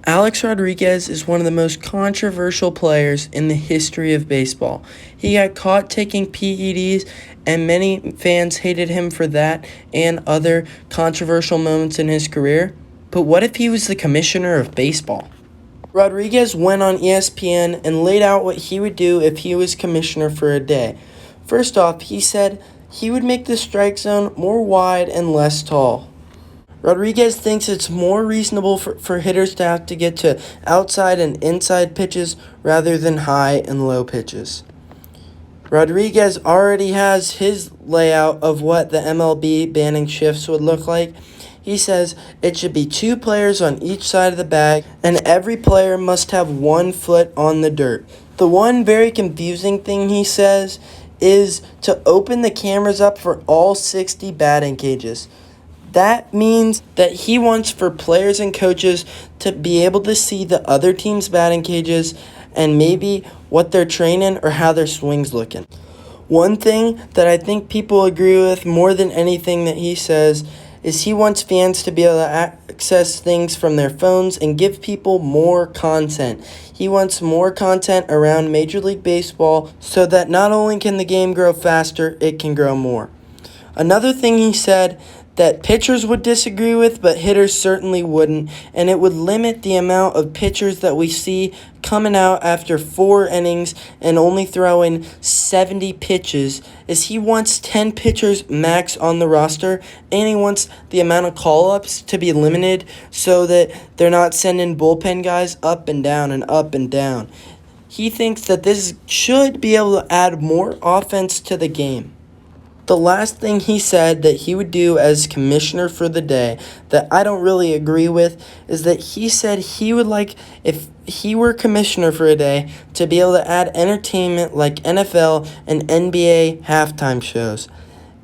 Alex Rodriguez is one of the most controversial players in the history of baseball. He got caught taking PEDs, and many fans hated him for that and other controversial moments in his career. But what if he was the commissioner of baseball? Rodriguez went on ESPN and laid out what he would do if he was commissioner for a day. First off, he said he would make the strike zone more wide and less tall. Rodriguez thinks it's more reasonable for hitters to have to get to outside and inside pitches rather than high and low pitches. Rodriguez already has his layout of what the MLB banning shifts would look like. He says it should be 2 players on each side of the bag, and every player must have 1 foot on the dirt. The one very confusing thing he says is to open the cameras up for all 60 batting cages. That means that he wants for players and coaches to be able to see the other team's batting cages and maybe what they're training or how their swing's looking. One thing that I think people agree with more than anything that he says is he wants fans to be able to access things from their phones and give people more content. He wants more content around Major League Baseball so that not only can the game grow faster, it can grow more. Another thing he said that pitchers would disagree with, but hitters certainly wouldn't, and it would limit the amount of pitchers that we see coming out after 4 innings and only throwing 70 pitches, is he wants 10 pitchers max on the roster, and he wants the amount of call-ups to be limited so that they're not sending bullpen guys up and down and up and down. He thinks that this should be able to add more offense to the game. The last thing he said that he would do as commissioner for the day that I don't really agree with is that he said he would like, if he were commissioner for a day, to be able to add entertainment like NFL and NBA halftime shows.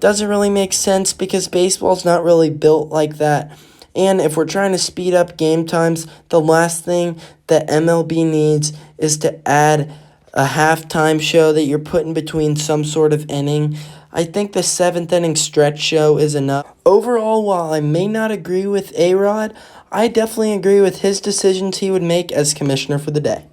Doesn't really make sense because baseball's not really built like that. And if we're trying to speed up game times, the last thing that MLB needs is to add a halftime show that you're putting between some sort of inning. I think the 7th inning stretch show is enough. Overall, while I may not agree with A-Rod, I definitely agree with his decisions he would make as commissioner for the day.